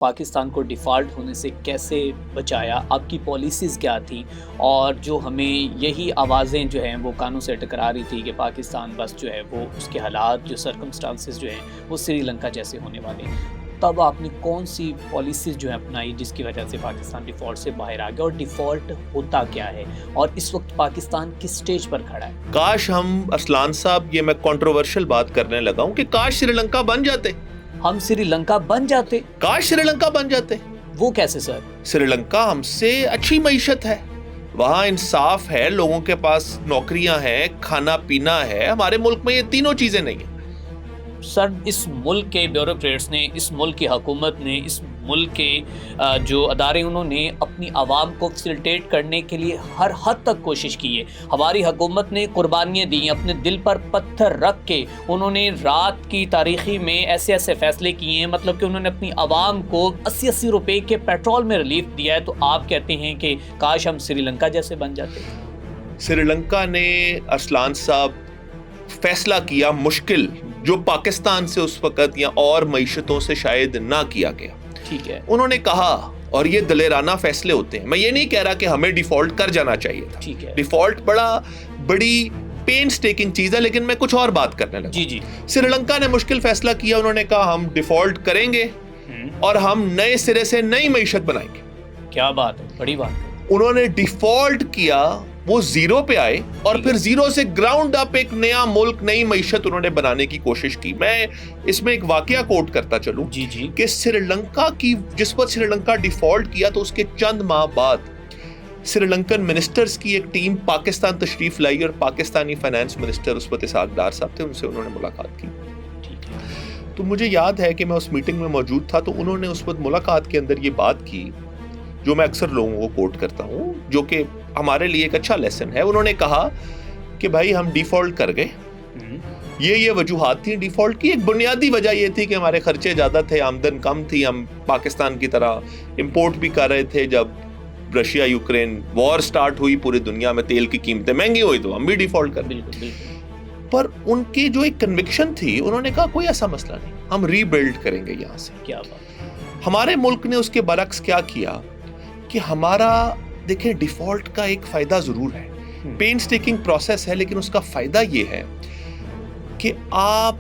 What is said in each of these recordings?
पाकिस्तान को डिफ़ॉल्ट होने से कैसे बचाया? आपकी पॉलिसीज़ क्या थी? और जो हमें यही आवाज़ें जो हैं वो कानों से टकरा रही थी कि पाकिस्तान बस जो है वो उसके हालात जो सर्कमस्टांसेस जो हैं वो श्रीलंका जैसे होने वाले हैं। तब आपने कौन-सी पॉलिसीज़ जो है अपनाई जिसकी वजह से पाकिस्तान डिफ़ॉल्ट से बाहर आ गया और डिफ़ॉल्ट होता क्या है? और इस वक़्त पाकिस्तान किस स्टेज पर खड़ा है? काश हम अरसलान साहब, ये मैं कंट्रोवर्शियल बात करने लगा हूं कि काश श्रीलंका बन जाते। हम श्रीलंका बन जाते? काश श्रीलंका बन जाते। वो कैसे सर? श्रीलंका हमसे अच्छी मईशत है, वहां इंसाफ है, लोगों के पास नौकरियां हैं, खाना पीना है। हमारे मुल्क में ये तीनों चीजें नहीं है। सर, इस मुल्क के ब्यूरोक्रेट्स ने, इस मुल्क की हुकूमत ने, इस मुल्क के जो अदारे उन्होंने अपनी आवाम को फैसिलिटेट करने के लिए हर हद तक कोशिश की है। हमारी हुकूमत ने कुर्बानियाँ दी, अपने दिल पर पत्थर रख के उन्होंने रात की तारीखी में ऐसे ऐसे फैसले किए हैं, मतलब कि उन्होंने अपनी आवाम को 80-80 रुपए के पेट्रोल में रिलीफ दिया है। तो आप कहते हैं कि काश हम श्रीलंका जैसे बन जाते। श्रीलंका ने, अरसलान साहब, फैसला किया मुश्किल, जो पाकिस्तान से उस वक्त या और मईशतों से शायद ना किया गया। ठीक है। उन्होंने कहा, और ये दलेराना फैसले होते हैं। मैं ये नहीं कह रहा कि हमें डिफॉल्ट कर जाना चाहिए था। ठीक है। डिफॉल्ट बड़ी पेनस्टेकिंग चीज है, लेकिन मैं कुछ और बात करने लगा। जी जी। श्रीलंका ने मुश्किल फैसला किया। उन्होंने कहा हम डिफॉल्ट करेंगे और हम नए सिरे से नई मईशत बनाएंगे। क्या बात है, बड़ी बात है। उन्होंने डिफॉल्ट किया, वो जीरो पे आए और फिर जीरो से ग्राउंड अप एक नया मुल्क, नई मईशत उन्होंने बनाने की कोशिश की। मैं इसमें एक वाकया कोट करता चलूं जी जी। कि श्रीलंका की, जिस पर श्रीलंका डिफॉल्ट किया तो उसके चंद माह बाद श्रीलंकन मिनिस्टर्स की एक टीम पाकिस्तान तशरीफ लाई और पाकिस्तानी फाइनेंस मिनिस्टर उस वक्त इसहाक डार साहब थे, उनसे उन्होंने मुलाकात की। ठीक है। तो मुझे याद है कि मैं उस मीटिंग में मौजूद था, तो उन्होंने उस वक्त मुलाकात के अंदर ये बात की जो मैं अक्सर लोगों को कोट करता हूं, जो कि हमारे लिए एक अच्छा लेसन है। उन्होंने कहा कि भाई हम डिफॉल्ट कर गए, ये वजूहात थी डिफॉल्ट की। एक बुनियादी वजह ये थी कि हमारे खर्चे ज़्यादा थे, आमदन कम थी, हम पाकिस्तान की तरह इंपोर्ट भी कर रहे थे। जब रशिया यूक्रेन वॉर स्टार्ट हुई, पूरी दुनिया में तेल की कीमतें महंगी हुई, तो हम भी डिफॉल्ट कर। बिल्कुल। पर उनकी जो एक कन्विक्शन थी, उन्होंने कहा कोई ऐसा मसला नहीं, हम रीबिल्ड करेंगे यहाँ से। क्या बात। हमारे मुल्क ने उसके बरक्स क्या किया कि हमारा, देखें, डिफॉल्ट का एक फायदा जरूर है, पेनस्टेकिंग प्रोसेस है, लेकिन उसका फायदा ये है कि आप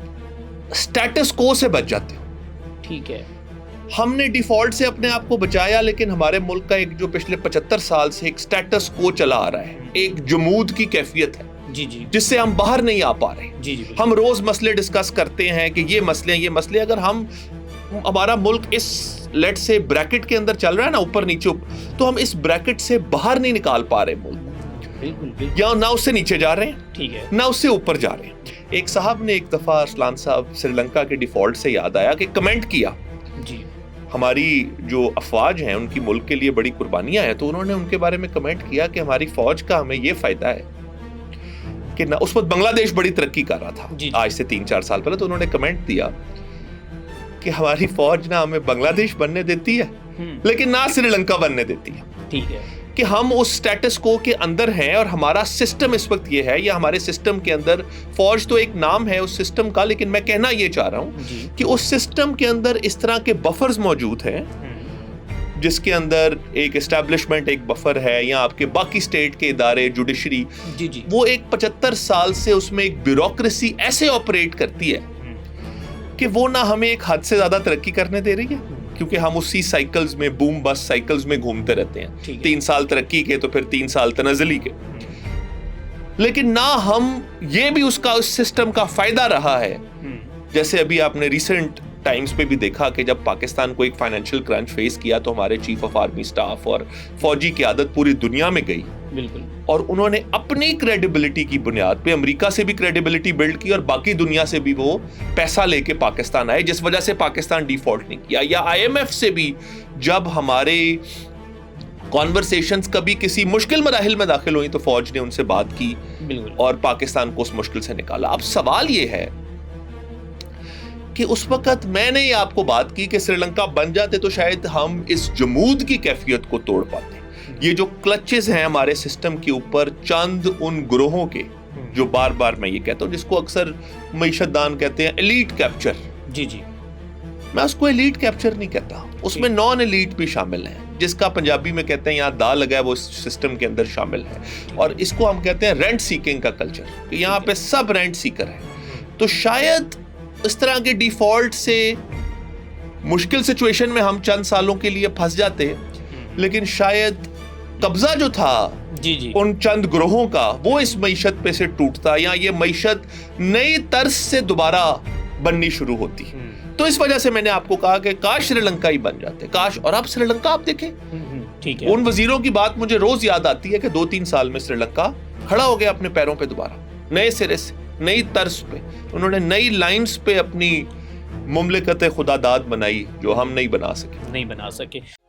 स्टेटस को से बच जाते हो। ठीक है। हमने डिफॉल्ट से अपने आप को बचाया, लेकिन हमारे मुल्क का एक जो पिछले 75 साल से एक स्टेटस को चला आ रहा है, एक जमूद की कैफियत है। जी जी। जिससे हम बाहर नहीं आ पा रहे। जी जी। हम रोज मसले डिस्कस करते हैं कि ये मसले, अगर हमारा मुल्क इस लेट से ब्रैकेट के अंदर चल रहा है ना, ऊपर नीचे, तो हम इस ब्रैकेट से बाहर नहीं निकाल पा रहे मुल्क। बिल्कुल। या ना उससे नीचे जा रहे हैं, ठीक है, ना उससे ऊपर जा रहे हैं। एक साहब ने एक दफा, अरसलान साहब, श्रीलंका के डिफॉल्ट से याद आया कि कमेंट किया, जी, हमारी जो अफवाज हैं उनकी मुल्क के लिए बड़ी कुर्बानियां हैं, तो उन्होंने उनके बारे में कमेंट किया कि हमारी फौज का हमें ये फायदा है कि ना, उस वक्त बांग्लादेश बड़ी तरक्की कर रहा था आज से 3-4 साल पहले, तो उन्होंने कमेंट दिया कि हमारी फौज ना हमें बांग्लादेश बनने देती है, लेकिन ना श्रीलंका बनने देती है। ठीक है, कि हम उस स्टेटस को के अंदर हैं और हमारा सिस्टम इस वक्त ये है, या हमारे सिस्टम के अंदर, फौज तो एक नाम है उस सिस्टम का, लेकिन मैं कहना ये चाह रहा हूं कि उस सिस्टम के अंदर इस तरह के बफर्स मौजूद हैं, जिसके अंदर एक एस्टैब्लिशमेंट, एक बफर है, या आपके बाकी स्टेट के इदारे, जुडिशरी, जी, वो एक 75 साल से उसमें एक ब्यूरोक्रेसी ऐसे ऑपरेट करती है कि वो ना हमें एक हद से ज्यादा तरक्की करने दे रही है, क्योंकि हम उसी साइकिल्स में, बूम बस साइकिल्स में घूमते रहते हैं। 3 साल तरक्की के तो फिर 3 साल तनज़ली के, लेकिन ना हम ये भी उसका, उस सिस्टम का फायदा रहा है। जैसे अभी आपने रिसेंट टाइम्स पे भी देखा कि जब पाकिस्तान को एक फाइनेंशियल क्रंच फेस किया, तो हमारे चीफ ऑफ आर्मी स्टाफ और फौजी की आदत पूरी दुनिया में गई। बिल्कुल। और उन्होंने अपनी क्रेडिबिलिटी की बुनियाद पे अमेरिका से भी क्रेडिबिलिटी बिल्ड की और बाकी दुनिया से भी वो पैसा लेके पाकिस्तान आए, जिस वजह से पाकिस्तान डिफॉल्ट नहीं किया। या IMF से भी जब हमारे कॉन्वर्सेशंस कभी किसी मुश्किल मराहिल में दाखिल हुई, तो फौज ने उनसे बात की और पाकिस्तान को उस मुश्किल से निकाला। अब सवाल ये है कि उस वक्त मैंने ये आपको बात की कि श्रीलंका बन जाते तो शायद हम इस जमूद की कैफियत को तोड़ पाते। ये जो क्लचेस हैं हमारे सिस्टम के ऊपर, चंद उन ग्रोहों के, जो बार बार मैं ये कहता हूं, जिसको अक्सर मईशतदान कहते हैं एलीट कैप्चर, जी, मैं उसको एलीट कैप्चर नहीं कहता, उसमें नॉन एलीट भी शामिल हैं, जिसका पंजाबी में कहते हैं यहाँ दा लगा है, वो सिस्टम के अंदर शामिल है। और इसको हम कहते हैं रेंट सीकिंग का कल्चर, कि यहाँ पे सब रेंट सीकर है। तो शायद इस तरह के डिफॉल्ट से मुश्किल सिचुएशन में हम चंद सालों के लिए फंस जाते, लेकिन शायद कब्जा जो था जी उन चंद ग्रोहों का वो इस मईशत पे से टूटता, या ये मईशत नई तर्ज से दोबारा बननी शुरू होती। तो इस वजह से मैंने आपको कहा कि काश श्रीलंका ही बन जाते, काश। और अब श्रीलंका आप देखें, ठीक है, उन वजीरों की बात मुझे रोज याद आती है कि 2-3 साल में श्रीलंका खड़ा हो गया अपने पैरों पे दोबारा, नए सिरे से, नई तर्ज पे। उन्होंने नई लाइंस पे अपनी मुमलिकत खुदादाद बनाई जो हम नहीं बना सके।